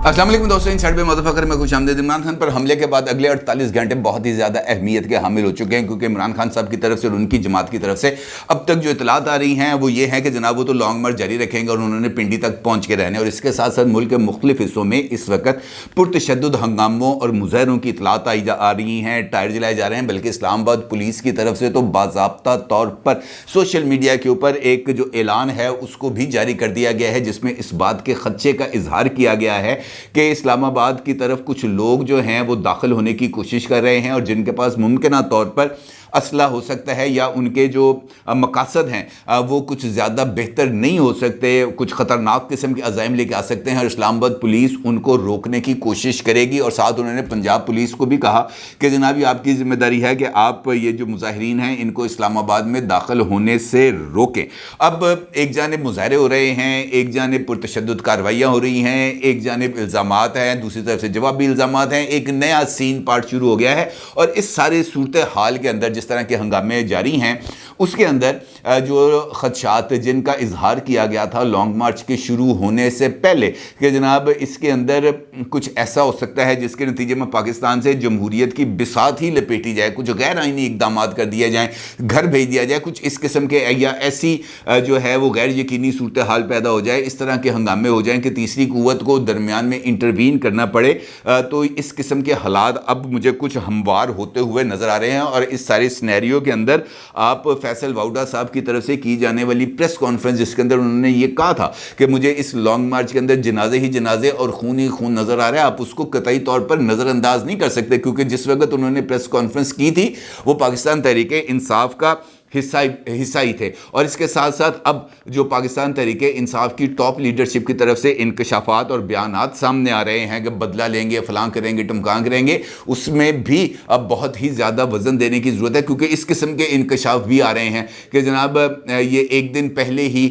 अस्सलाम वालेकुम दोस्तों, इन साइड पे मुज़फ़्फ़र में खुशामदीद। इमरान खान पर हमले के बाद अगले 48 घंटे बहुत ही ज़्यादा अहमियत के हामिल हो चुके हैं, क्योंकि इमरान खान साहब की तरफ से और उनकी जमात की तरफ से अब तक जो इतलात आ रही हैं वो ये है कि जनाब वो तो लॉन्ग मार्च जारी रखेंगे और उन्होंने पिंडी तक पहुँच के रहने। और इसके साथ साथ मुल्क के मुख्तलिफ हिस्सों में इस वक्त पुरतशद्दुद हंगामों और मुज़ाहरों की इतलात आ रही हैं, टायर जलाए जा रहे हैं। बल्कि इस्लामाबाद पुलिस की तरफ से तो बाज़ाब्ता तौर पर सोशल मीडिया के ऊपर एक जो ऐलान है उसको भी जारी कर दिया गया है, जिसमें इस बात के खदशे का इजहार किया गया है कि इस्लामाबाद की तरफ कुछ लोग जो हैं वो दाखिल होने की कोशिश कर रहे हैं और जिनके पास मुमकिन तौर पर असला हो सकता है या उनके जो मकासद हैं वो कुछ ज़्यादा बेहतर नहीं हो सकते, कुछ ख़तरनाक किस्म के अज़ाइम लेके आ सकते हैं और इस्लामाबाद पुलिस उनको रोकने की कोशिश करेगी। और साथ उन्होंने पंजाब पुलिस को भी कहा कि जनाब ये आपकी ज़िम्मेदारी है कि आप ये जो मुजाहिरीन हैं इनको इस्लामाबाद में दाखिल होने से रोकें। अब एक जानिब मुजाहरे हो रहे हैं, एक जानिब पुरतशद्दुद कार्रवाइयाँ हो रही हैं, एक जानिब इल्ज़ामात हैं, दूसरी तरफ से जवाबी इल्ज़ामात हैं। एक नया सीन पार्ट शुरू हो गया है और इस सारे सूरत हाल के अंदर जिस तरह के हंगामे जारी हैं उसके अंदर जो खदशात जिनका इजहार किया गया था लॉन्ग मार्च के शुरू होने से पहले कि जनाब इसके अंदर कुछ ऐसा हो सकता है जिसके नतीजे में पाकिस्तान से जमहूरियत की बिसात ही लपेटी जाए, कुछ गैर आइनी इकदाम कर दिए जाएँ, घर भेज दिया जाए, कुछ इस किस्म के या ऐसी जो है वो गैर यकीनी सूरत हाल पैदा हो जाए, इस तरह के हंगामे हो जाएँ कि तीसरी कुव्वत को दरमियान में इंटरवीन करना पड़े। तो इस किस्म के हालात अब मुझे कुछ हमवार होते हुए नज़र आ रहे हैं। और इस सारे सिनेरियो के अंदर आप फैसल वाउडा साहब की तरफ से की जाने वाली प्रेस कॉन्फ्रेंस जिसके अंदर उन्होंने ये कहा था कि मुझे इस लॉन्ग मार्च के अंदर जनाजे ही जनाजे और खून ही खून नज़र आ रहा है, आप उसको कतई तौर पर नज़रअंदाज नहीं कर सकते, क्योंकि जिस वक्त उन्होंने प्रेस कॉन्फ्रेंस की थी वो पाकिस्तान तहरीक इंसाफ का हिस्सा ही थे। और इसके साथ साथ अब जो पाकिस्तान तहरीक इंसाफ की टॉप लीडरशिप की तरफ से इंकशाफात और बयानात सामने आ रहे हैं कि बदला लेंगे, फलां करेंगे, टमकां करेंगे, उसमें भी अब बहुत ही ज़्यादा वज़न देने की ज़रूरत है, क्योंकि इस किस्म के इंकशाफ भी आ रहे हैं कि जनाब ये एक दिन पहले ही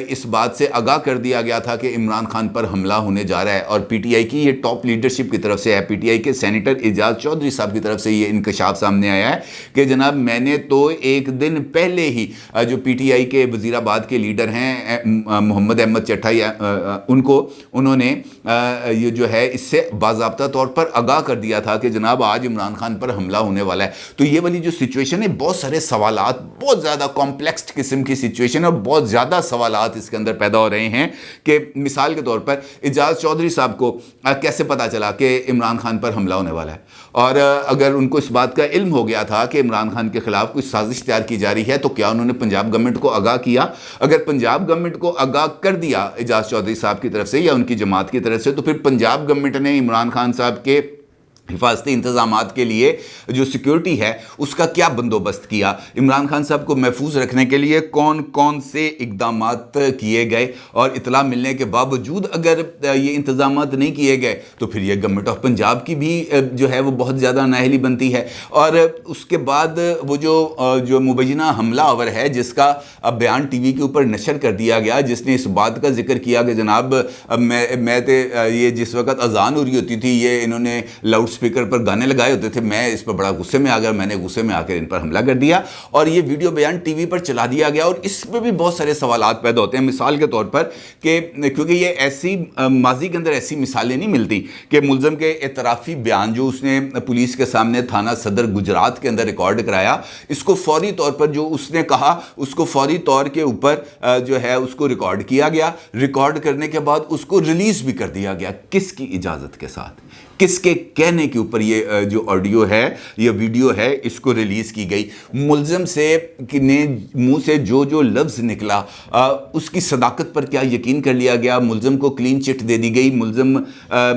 इस बात से आगाह कर दिया गया था कि इमरान खान पर हमला होने जा रहा है। और PTI की ये टॉप लीडरशिप की तरफ से है, PTI के सेनेटर एजाज चौधरी साहब की तरफ से ये इंकशाफ सामने आया है कि जनाब मैंने तो एक दिन पहले ही जो PTI के वज़ीराबाद के लीडर हैं मोहम्मद अहमद चट्टा उन्होंने ये जो है इससे बाज़ाब्ता तौर पर आगाह कर दिया था कि जनाब आज इमरान खान पर हमला होने वाला है। तो ये वाली जो सिचुएशन है बहुत सारे सवालात, बहुत ज़्यादा कॉम्प्लेक्स किस्म की सिचुएशन है और बहुत ज़्यादा सवालात इसके अंदर पैदा हो रहे हैं कि मिसाल के तौर पर एजाज चौधरी साहब को कैसे पता चला कि इमरान खान पर हमला होने वाला है। और अगर उनको इस बात का इल्म हो गया था कि इमरान खान के खिलाफ कुछ साजिश तैयार की जा रही है तो क्या उन्होंने पंजाब गवर्नमेंट को आगाह किया? अगर पंजाब गवर्नमेंट को आगाह कर दिया एजाज चौधरी साहब की तरफ से या उनकी जमात की तरफ से, तो फिर पंजाब गवर्नमेंट ने इमरान खान साहब के हिफाजती इंतजामात के लिए जो सिक्योरिटी है उसका क्या बंदोबस्त किया, इमरान खान साहब को महफूज रखने के लिए कौन कौन से इकदामात किए गए, और इतला मिलने के बावजूद अगर ये इंतजामात नहीं किए गए तो फिर ये गवर्नमेंट ऑफ पंजाब की भी जो है वो बहुत ज़्यादा नाअहली बनती है। और उसके बाद वो जो मुबैना हमलावर है जिसका बयान TV के ऊपर नशर कर दिया गया, जिसने इस बात का जिक्र किया कि जनाब मैं ये जिस वक्त अजान हो रही होती थी ये इन्होंने लाउड स्पीकर पर गाने लगाए होते थे, मैं इस पर बड़ा गुस्से में आ गया, मैंने गुस्से में आकर इन पर हमला कर दिया और ये वीडियो बयान TV पर चला दिया गया। और इस पर भी बहुत सारे सवालात पैदा होते हैं। मिसाल के तौर पर कि क्योंकि ये ऐसी माजी के अंदर ऐसी मिसालें नहीं मिलती कि मुलज़म के एतराफ़ी बयान जो उसने पुलिस के सामने थाना सदर गुजरात के अंदर रिकॉर्ड कराया, इसको फौरी तौर पर जो उसने कहा उसको फौरी तौर के ऊपर जो है उसको रिकॉर्ड किया गया। रिकॉर्ड करने के बाद उसको रिलीज़ भी कर दिया गया। किसकी इजाज़त के साथ, किसके कहने के ऊपर ये जो ऑडियो है, ये वीडियो है, इसको रिलीज़ की गई? मुलज़म से ने मुंह से जो जो लफ्ज़ निकला उसकी सदाकत पर क्या यकीन कर लिया गया? मुलज़म को क्लीन चिट दे दी गई, मुलज़म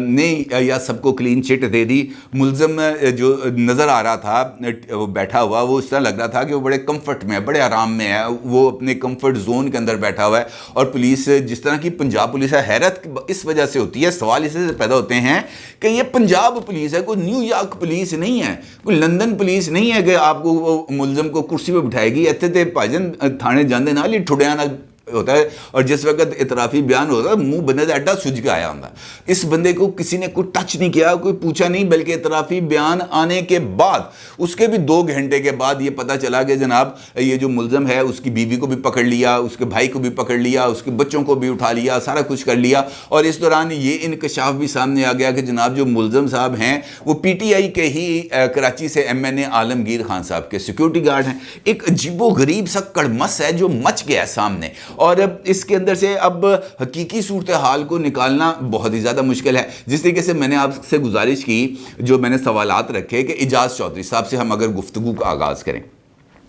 ने या सबको क्लीन चिट दे दी? मुलज़म जो नज़र आ रहा था वो बैठा हुआ, वो इस तरह लग रहा था कि वो बड़े कंफर्ट में है, बड़े आराम में है, वो अपने कंफर्ट जोन के अंदर बैठा हुआ है। और पुलिस जिस तरह की पंजाब पुलिस है, हैरत इस वजह से होती है, सवाल इससे पैदा होते हैं कि ये पंजाब पुलिस है, कोई न्यूयॉर्क पुलिस नहीं है, कोई लंदन पुलिस नहीं है कि आपको वो मुलज़म को कुर्सी पे बिठाएगी। इत्थे ते भाजन थाने जांदे नाल ही ठुड़िया ना ہوتا ہے اور जिस वक्त इतराफ़ी बयान होता है मुंह बने अड्डा सुज के आया होता। इस बंदे को किसी ने कोई टच नहीं किया, कोई पूछा नहीं, बल्कि इतराफ़ी बयान आने के बाद उसके भी 2 घंटे के बाद ये पता चला कि जनाब ये जो मुलज़म है उसकी बीवी को भी पकड़ लिया, उसके भाई को भी पकड़ लिया, उसके बच्चों को भी उठा लिया, सारा कुछ कर लिया। और इस दौरान ये इंकशाफ भी सामने आ गया कि जनाब जो मुलज़म साहब हैं वो PTI के ही कराची से MNA आलमगीर खान साहब के सिक्योरिटी गार्ड हैं। एक अजीबो गरीब सा कड़मस है जो मच गया है सामने, और इसके अंदर से अब हकीकी सूरत हाल को निकालना बहुत ही ज़्यादा मुश्किल है। जिस तरीके से मैंने आपसे गुजारिश की, जो मैंने सवालात रखे कि इजाज़ चौधरी साहब से हम अगर गुफ्तगू का आगाज़ करें।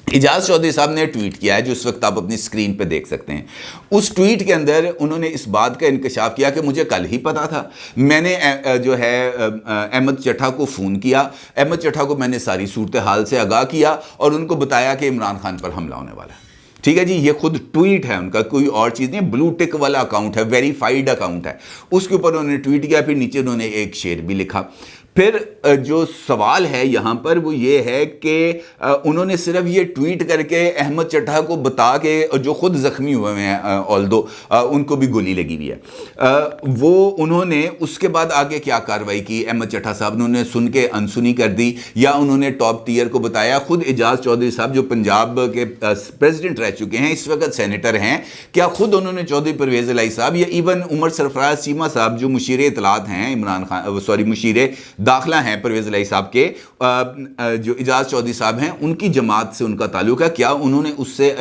इजाज़ चौधरी साहब ने ट्वीट किया है जो इस वक्त आप अपनी स्क्रीन पे देख सकते हैं। उस ट्वीट के अंदर उन्होंने इस बात का इंकशाफ किया कि मुझे कल ही पता था, मैंने जो है अहमद चट्ठा को फ़ोन किया, अहमद चट्ठा को मैंने सारी सूरत हाल से आगाह किया और उनको बताया कि इमरान खान पर हमला होने वाला है। ठीक है जी, ये खुद ट्वीट है उनका, कोई और चीज़ नहीं, ब्लू टिक वाला अकाउंट है, वेरीफाइड अकाउंट है, उसके ऊपर उन्होंने ट्वीट किया। फिर नीचे उन्होंने एक शेर भी लिखा। फिर जो सवाल है यहाँ पर वो ये है कि उन्होंने सिर्फ ये ट्वीट करके अहमद चट्ठा को बता के, जो खुद ज़ख्मी हुए हैं ऑल्दो उनको भी गोली लगी हुई है, वो उन्होंने उसके बाद आगे क्या कार्रवाई की? अहमद चट्ठा साहब ने उन्हें सुन के अनसुनी कर दी या उन्होंने टॉप टियर को बताया? खुद इजाज़ चौधरी साहब जो पंजाब के प्रेसिडेंट रह चुके हैं, इस वक्त सेनेटर हैं, क्या खुद उन्होंने चौधरी परवेज़ इलाही साहब या इवन उमर सरफराज चीमा साहब जो मुशीर इतलात हैं, इमरान खान मुशीर दाखिला हैं परवेज़ इलाही साहब के, जो इजाज़ चौधरी साहब हैं उनकी जमात से उनका ताल्लुक है, क्या उन्होंने उससे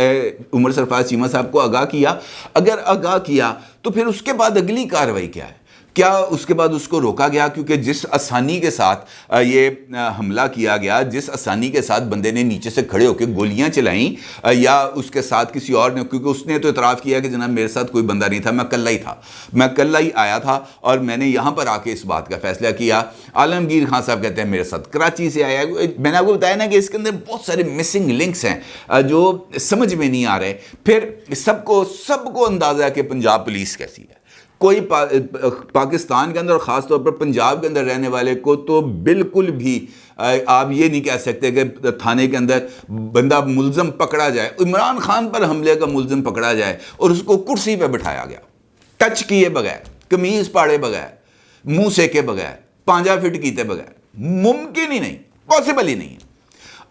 उमर सरफराज चीमा साहब को आगाह किया? अगर आगाह किया तो फिर उसके बाद अगली कार्रवाई क्या है? क्या उसके बाद उसको रोका गया? क्योंकि जिस आसानी के साथ ये हमला किया गया, जिस आसानी के साथ बंदे ने नीचे से खड़े होकर गोलियां चलाईं या उसके साथ किसी और ने, क्योंकि उसने तो इतराफ़ किया कि जनाब मेरे साथ कोई बंदा नहीं था, मैं अकेला ही था, मैं अकेला ही आया था और मैंने यहाँ पर आके इस बात का फैसला किया। आलमगीर खान साहब कहते हैं मेरे साथ कराची से आया। मैंने आपको बताया ना कि इसके अंदर बहुत सारे मिसिंग लिंक्स हैं जो समझ में नहीं आ रहे। फिर सबको अंदाज़ा है कि पंजाब पुलिस कैसी है। कोई पाकिस्तान के अंदर और ख़ास तौर पर पंजाब के अंदर रहने वाले को तो बिल्कुल भी आप ये नहीं कह सकते कि थाने के अंदर बंदा मुलज़म पकड़ा जाए, इमरान खान पर हमले का मुलज़म पकड़ा जाए और उसको कुर्सी पे बिठाया गया, टच किए बगैर, कमीज़ पाड़े बगैर, मुंह सेके बगैर, पांजा फिट कीते बगैर, मुमकिन ही नहीं, पॉसिबल ही नहीं है।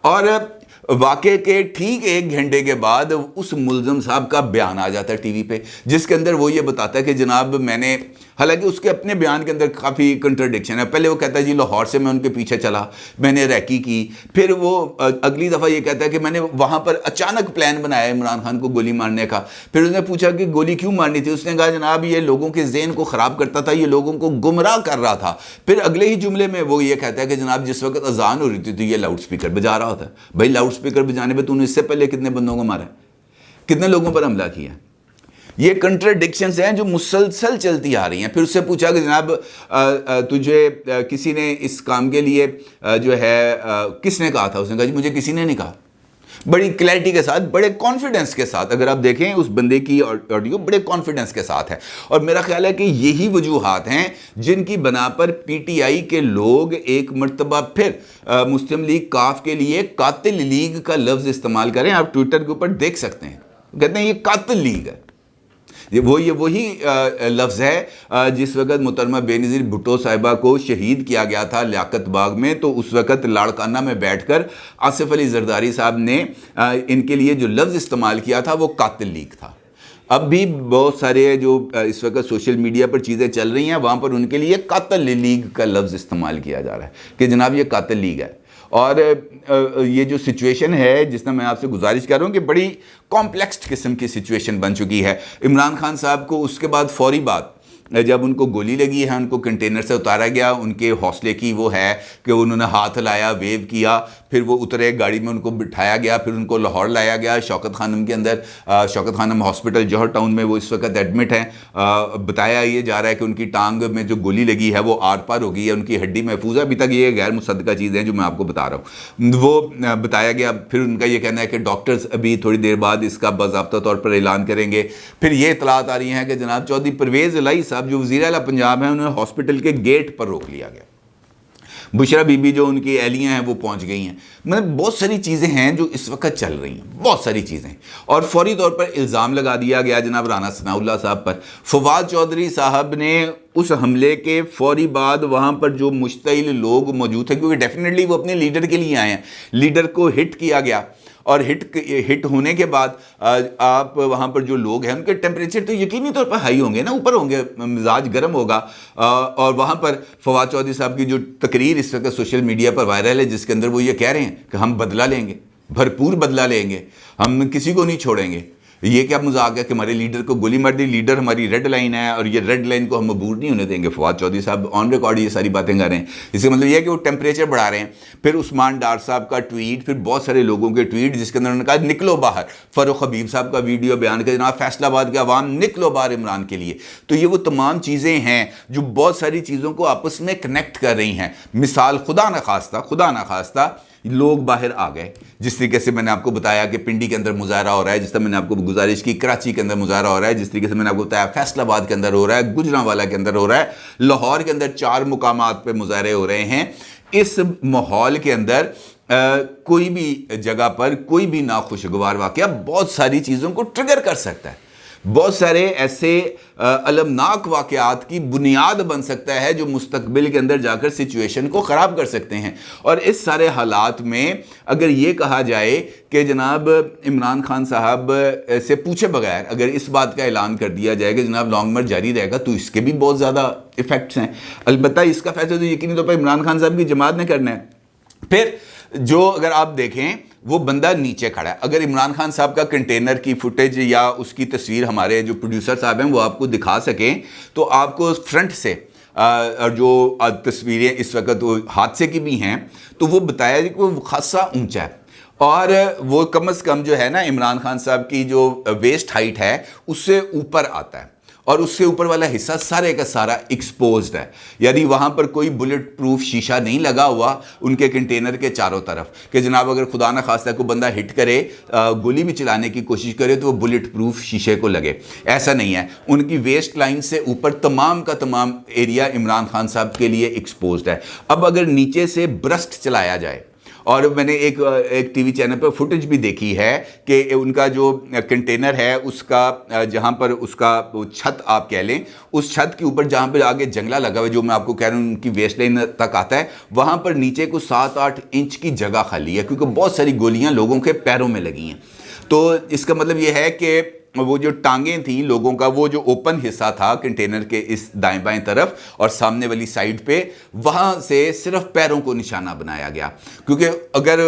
और वाक़े के ठीक 1 घंटे के बाद उस मुलज़म साहब का बयान आ जाता है टीवी पे, जिसके अंदर वो ये बताता है कि जनाब मैंने, हालांकि उसके अपने बयान के अंदर काफ़ी कंट्राडिक्शन है। पहले वो कहता है जी लाहौर से मैं उनके पीछे चला, मैंने रैकी की। फिर वो अगली दफ़ा ये कहता है कि मैंने वहाँ पर अचानक प्लान बनाया इमरान खान को गोली मारने का। फिर उसने पूछा कि गोली क्यों मारनी थी? उसने कहा जनाब ये लोगों के ज़हन को ख़राब करता था, ये लोगों को गुमराह कर रहा था। फिर अगले ही जुमले में वो ये कहता है कि जनाब जिस वक्त अजान हो रही थी तो ये लाउड स्पीकर बजा रहा होता है। भाई लाउड स्पीकर बजाने पे तूने इससे पहले कितने बंदों को मारा है, कितने लोगों पर हमला किया? ये कंट्राडिक्शंस हैं जो मुसलसल चलती आ रही हैं। फिर उससे पूछा कि जनाब तुझे किसी ने इस काम के लिए जो है किसने कहा था? उसने कहा जी मुझे किसी ने नहीं कहा। बड़ी क्लैरिटी के साथ, बड़े कॉन्फिडेंस के साथ, अगर आप देखें उस बंदे की ऑडियो बड़े कॉन्फिडेंस के साथ है। और मेरा ख्याल है कि यही वजूहात हैं जिनकी बना पर PTI के लोग एक मर्तबा फिर मुस्लिम लीग काफ के लिए कातिल लीग का लफ्ज़ इस्तेमाल करें। आप ट्विटर के ऊपर देख सकते हैं, कहते हैं ये कातिल लीग है। ये वही लफ्ज़ है जिस वक्त मोहतरमा बेनज़ीर भुट्टो साहिबा को शहीद किया गया था लियाकत बाग में, तो उस वक्त लाड़काना में बैठकर आसिफ अली जरदारी साहब ने इनके लिए जो लफ्ज़ इस्तेमाल किया था वो कातिल लीग था। अब भी बहुत सारे जो इस वक्त सोशल मीडिया पर चीज़ें चल रही हैं वहाँ पर उनके लिए कातिल लीग का लफ्ज़ इस्तेमाल किया जा रहा है कि जनाब ये कातिल लीग है। और ये जो सिचुएशन है जिसमें मैं आपसे गुजारिश कर रहा हूँ कि बड़ी कॉम्प्लेक्स किस्म की सिचुएशन बन चुकी है। इमरान खान साहब को उसके बाद फौरी बात जब उनको गोली लगी है, उनको कंटेनर से उतारा गया, उनके हौसले की वो है कि उन्होंने हाथ हिलाया, वेव किया, फिर वो उतरे, गाड़ी में उनको बिठाया गया, फिर उनको लाहौर लाया गया शौकत खानम के अंदर, शौकत खानम हॉस्पिटल जौहर टाउन में वो इस वक्त एडमिट हैं। बताया ये जा रहा है कि उनकी टांग में जो गोली लगी है वो आर पार हो गई है, उनकी हड्डी महफूज है। अभी तक ये गैर मुसद्दका चीज़ें हैं जो मैं आपको बता रहा हूँ, वो बताया गया। फिर उनका ये कहना है कि डॉक्टर्स अभी थोड़ी देर बाद इसका बाज़ाब्ता तौर पर ऐलान करेंगे। फिर ये इतलात आ रही हैं कि जनाब चौधरी परवेज़ इलाही साहब जो वज़ीर आला पंजाब हैं उन्हें हॉस्पिटल के गेट पर रोक लिया गया। بشرا بی بی جو ان کی اہلیاں ہیں وہ پہنچ گئی ہیں. مطلب بہت ساری چیزیں ہیں جو اس وقت چل رہی ہیں, بہت ساری چیزیں. اور فوری طور پر الزام لگا دیا گیا جناب رانا ثناء اللہ صاحب پر. فواد چودھری صاحب نے اس حملے کے فوری بعد وہاں پر جو مشتعل لوگ موجود تھے, کیونکہ ڈیفینیٹلی وہ اپنے لیڈر کے لیے آئے ہیں, لیڈر کو ہٹ کیا گیا, اور ہٹ ہونے کے بعد آپ وہاں پر جو لوگ ہیں ان کے ٹیمپریچر تو یقینی طور پر ہائی ہوں گے نا, اوپر ہوں گے, مزاج گرم ہوگا. اور وہاں پر فواد چودھری صاحب کی جو تقریر اس وقت سوشل میڈیا پر وائرل ہے, جس کے اندر وہ یہ کہہ رہے ہیں کہ ہم بدلہ لیں گے, بھرپور بدلہ لیں گے, ہم کسی کو نہیں چھوڑیں گے. یہ کیا مذاق ہے کہ ہمارے لیڈر کو گولی مار دی, لیڈر ہماری ریڈ لائن ہے اور یہ ریڈ لائن کو ہم عبور نہیں ہونے دیں گے. فواد چودھری صاحب آن ریکارڈ یہ ساری باتیں کر رہے ہیں. اس کا مطلب یہ ہے کہ وہ ٹیمپریچر بڑھا رہے ہیں. پھر عثمان ڈار صاحب کا ٹویٹ, پھر بہت سارے لوگوں کے ٹویٹ جس کے اندر انہوں نے کہا نکلو باہر. فاروق حبیب صاحب کا ویڈیو بیان کر جناب فیصل آباد کے عوام نکلو باہر عمران کے لیے. تو یہ وہ تمام چیزیں ہیں جو بہت ساری چیزوں کو آپس میں کنیکٹ کر رہی ہیں. مثال خدا نہ خواستہ لوگ باہر آ گئے, جس طریقے سے میں نے آپ کو بتایا کہ پنڈی کے اندر مظاہرہ ہو رہا ہے, جس طرح میں نے آپ کو گزارش کی کراچی کے اندر مظاہرہ ہو رہا ہے, جس طریقے سے میں نے آپ کو بتایا فیصل آباد کے اندر ہو رہا ہے, گجرانوالہ کے اندر ہو رہا ہے, لاہور کے اندر 4 مقامات پہ مظاہرے ہو رہے ہیں. اس ماحول کے اندر کوئی بھی جگہ پر کوئی بھی ناخوشگوار واقعہ بہت ساری چیزوں کو ٹریگر کر سکتا ہے, بہت سارے ایسے المناک واقعات کی بنیاد بن سکتا ہے جو مستقبل کے اندر جا کر سچویشن کو خراب کر سکتے ہیں. اور اس سارے حالات میں اگر یہ کہا جائے کہ جناب عمران خان صاحب سے پوچھے بغیر اگر اس بات کا اعلان کر دیا جائے کہ جناب لانگ مارچ جاری رہے گا, تو اس کے بھی بہت زیادہ ایفیکٹس ہیں. البتہ اس کا فیصلہ تو یقینی طور پر عمران خان صاحب کی جماعت نے کرنا ہے. پھر جو اگر آپ دیکھیں وہ بندہ نیچے کھڑا ہے, اگر عمران خان صاحب کا کنٹینر کی فوٹیج یا اس کی تصویر ہمارے جو پروڈیوسر صاحب ہیں وہ آپ کو دکھا سکیں, تو آپ کو فرنٹ سے جو تصویریں اس وقت حادثے کی بھی ہیں تو وہ بتایا کہ وہ خاصا اونچا ہے, اور وہ کم از کم جو ہے نا عمران خان صاحب کی جو ویسٹ ہائٹ ہے اس سے اوپر آتا ہے, اور اس سے اوپر والا حصہ سارے کا سارا ایکسپوزڈ ہے. یعنی وہاں پر کوئی بلٹ پروف شیشہ نہیں لگا ہوا ان کے کنٹینر کے چاروں طرف کہ جناب اگر خدا نہ خواستہ کوئی بندہ ہٹ کرے, گولی بھی چلانے کی کوشش کرے تو وہ بلٹ پروف شیشے کو لگے. ایسا نہیں ہے, ان کی ویسٹ لائن سے اوپر تمام کا تمام ایریا عمران خان صاحب کے لیے ایکسپوزڈ ہے. اب اگر نیچے سے برسٹ چلایا جائے, اور میں نے ایک ٹی وی چینل پر فوٹیج بھی دیکھی ہے کہ ان کا جو کنٹینر ہے اس کا جہاں پر اس کا چھت آپ کہہ لیں, اس چھت کے اوپر جہاں پہ آگے جنگلہ لگا ہوا ہے جو میں آپ کو کہہ رہا ہوں ان کی ویسٹ لائن تک آتا ہے, وہاں پر نیچے کو 7-8 انچ کی جگہ خالی ہے کیونکہ بہت ساری گولیاں لوگوں کے پیروں میں لگی ہیں. تو اس کا مطلب یہ ہے کہ وہ جو ٹانگیں تھیں لوگوں کا, وہ جو اوپن حصہ تھا کنٹینر کے اس دائیں بائیں طرف اور سامنے والی سائیڈ پہ, وہاں سے صرف پیروں کو نشانہ بنایا گیا. کیونکہ اگر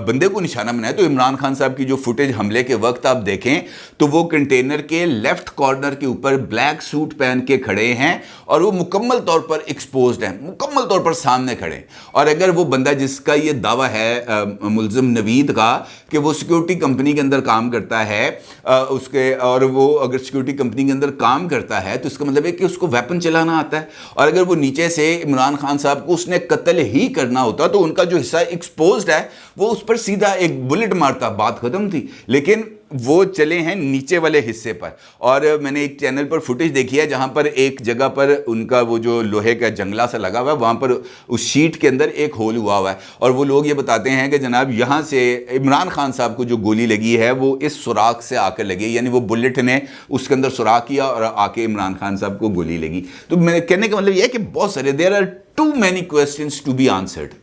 بندے کو نشانہ بنایا تو عمران خان صاحب کی جو فوٹیج حملے کے وقت آپ دیکھیں تو وہ کنٹینر کے لیفٹ کارنر کے اوپر بلیک سوٹ پہن کے کھڑے ہیں اور وہ مکمل طور پر ایکسپوزڈ ہیں, مکمل طور پر سامنے کھڑے. اور اگر وہ بندہ جس کا یہ دعویٰ ہے ملزم نوید کا کہ وہ سیکیورٹی کمپنی کے اندر کام کرتا ہے, اس کے اور وہ اگر سیکیورٹی کمپنی کے اندر کام کرتا ہے تو اس کا مطلب ہے کہ اس کو ویپن چلانا آتا ہے, اور اگر وہ نیچے سے عمران خان صاحب کو اس نے قتل ہی کرنا ہوتا تو ان کا جو حصہ ایکسپوزڈ ہے وہ اس پر سیدھا ایک بلٹ مارتا, بات ختم تھی. لیکن وہ چلے ہیں نیچے والے حصے پر. اور میں نے ایک چینل پر فوٹیج دیکھی ہے جہاں پر ایک جگہ پر ان کا وہ جو لوہے کا جنگلہ سا لگا ہوا ہے, وہاں پر اس شیٹ کے اندر ایک ہول ہوا ہے, اور وہ لوگ یہ بتاتے ہیں کہ جناب یہاں سے عمران خان صاحب کو جو گولی لگی ہے وہ اس سوراخ سے آ کر لگی, یعنی وہ بلٹ نے اس کے اندر سوراخ کیا اور آ کے عمران خان صاحب کو گولی لگی. تو میں کہنے کا مطلب یہ ہے کہ بہت سارے there are too many questions to be answered,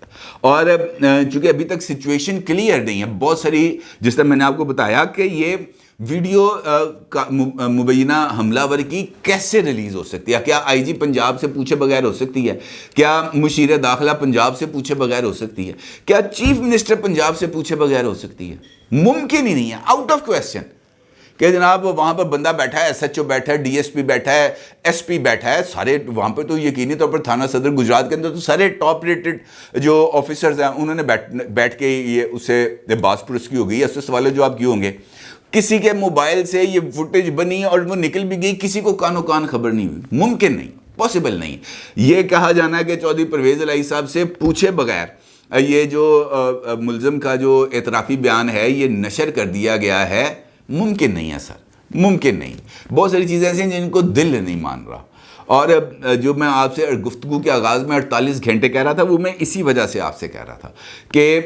اور چونکہ ابھی تک سچویشن کلیئر نہیں ہے. بہت ساری, جس طرح میں نے آپ کو بتایا کہ یہ ویڈیو مبینہ حملہ ور کی کیسے ریلیز ہو سکتی ہے, کیا آئی جی پنجاب سے پوچھے بغیر ہو سکتی ہے, کیا مشیر داخلہ پنجاب سے پوچھے بغیر ہو سکتی ہے, کیا چیف منسٹر پنجاب سے پوچھے بغیر ہو سکتی ہے؟ ممکن ہی نہیں ہے, آؤٹ آف کویسچن. کہ جناب وہاں پر بندہ بیٹھا ہے, ایس ایچ او بیٹھا ہے, ڈی ایس پی بیٹھا ہے, ایس پی بیٹھا ہے, سارے وہاں پہ تو یقینی طور پر تھانہ صدر گجرات کے اندر تو سارے ٹاپ ریٹڈ جو آفیسرز ہیں انہوں نے بیٹھ کے یہ اسے باس پرس کی ہو گئی. اس سے سوال جواب کیوں ہوں گے؟ کسی کے موبائل سے یہ فوٹیج بنی اور وہ نکل بھی گئی, کسی کو کانوں کان خبر نہیں ہوئی. ممکن نہیں, پاسبل نہیں. یہ کہا جانا ہے کہ چودھری پرویز الہی صاحب سے پوچھے بغیر یہ جو ملزم کا جو اعترافی بیان ہے یہ نشر کر دیا گیا ہے, ممکن نہیں ہے سر, ممکن نہیں. بہت ساری چیزیں ایسی ہیں جن کو دل نہیں مان رہا. اور جو میں آپ سے گفتگو کے آغاز میں 48 گھنٹے کہہ رہا تھا، وہ میں اسی وجہ سے آپ سے کہہ رہا تھا کہ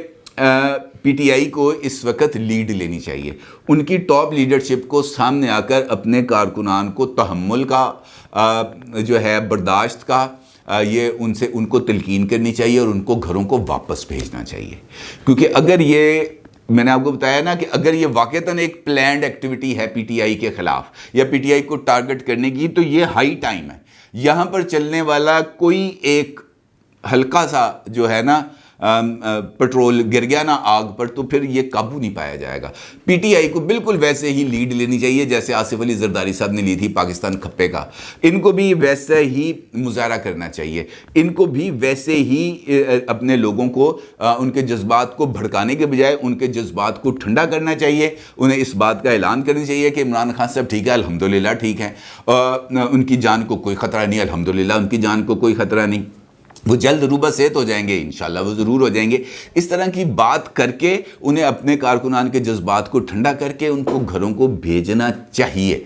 پی ٹی آئی کو اس وقت لیڈ لینی چاہیے. ان کی ٹاپ لیڈرشپ کو سامنے آ کر اپنے کارکنان کو تحمل کا جو ہے برداشت کا یہ ان کو تلقین کرنی چاہیے اور ان کو گھروں کو واپس بھیجنا چاہیے. کیونکہ اگر یہ میں نے آپ کو بتایا نا کہ اگر یہ واقعتاً ایک پلانڈ ایکٹیویٹی ہے پی ٹی آئی کے خلاف یا پی ٹی آئی کو ٹارگٹ کرنے کی، تو یہ ہائی ٹائم ہے. یہاں پر چلنے والا کوئی ایک ہلکا سا جو ہے نا پٹرول گر گیا نا آگ پر، تو پھر یہ قابو نہیں پایا جائے گا. پی ٹی آئی کو بالکل ویسے ہی لیڈ لینی چاہیے جیسے آصف علی زرداری صاحب نے لی تھی پاکستان کھپے کا. ان کو بھی ویسے ہی مظاہرہ کرنا چاہیے. ان کو بھی ویسے ہی اپنے لوگوں کو ان کے جذبات کو بھڑکانے کے بجائے ان کے جذبات کو ٹھنڈا کرنا چاہیے. انہیں اس بات کا اعلان کرنا چاہیے کہ عمران خان صاحب ٹھیک ہے، الحمدللہ ٹھیک ہے، ان کی جان کو کوئی خطرہ نہیں، الحمدللہ ان کی جان کو کوئی خطرہ نہیں، وہ جلد روبہ صحت ہو جائیں گے، انشاءاللہ وہ ضرور ہو جائیں گے. اس طرح کی بات کر کے انہیں اپنے کارکنان کے جذبات کو ٹھنڈا کر کے ان کو گھروں کو بھیجنا چاہیے.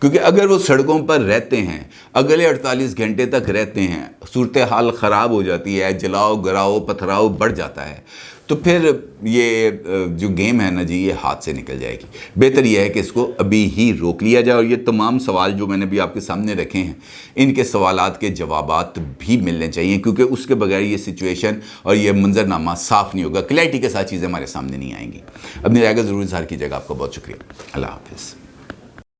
کیونکہ اگر وہ سڑکوں پر رہتے ہیں، اگلے 48 گھنٹے تک رہتے ہیں، صورتحال خراب ہو جاتی ہے، جلاؤ گراؤ پتھراؤ بڑھ جاتا ہے، تو پھر یہ جو گیم ہے نا جی، یہ ہاتھ سے نکل جائے گی. بہتر یہ ہے کہ اس کو ابھی ہی روک لیا جائے. اور یہ تمام سوال جو میں نے بھی آپ کے سامنے رکھے ہیں، ان کے سوالات کے جوابات بھی ملنے چاہیے، کیونکہ اس کے بغیر یہ سچویشن اور یہ منظرنامہ صاف نہیں ہوگا، کلیئرٹی کے ساتھ چیزیں ہمارے سامنے نہیں آئیں گی. اپنی رائے کا ضرور اظہار کیجیے گا. آپ کا بہت شکریہ. اللہ حافظ.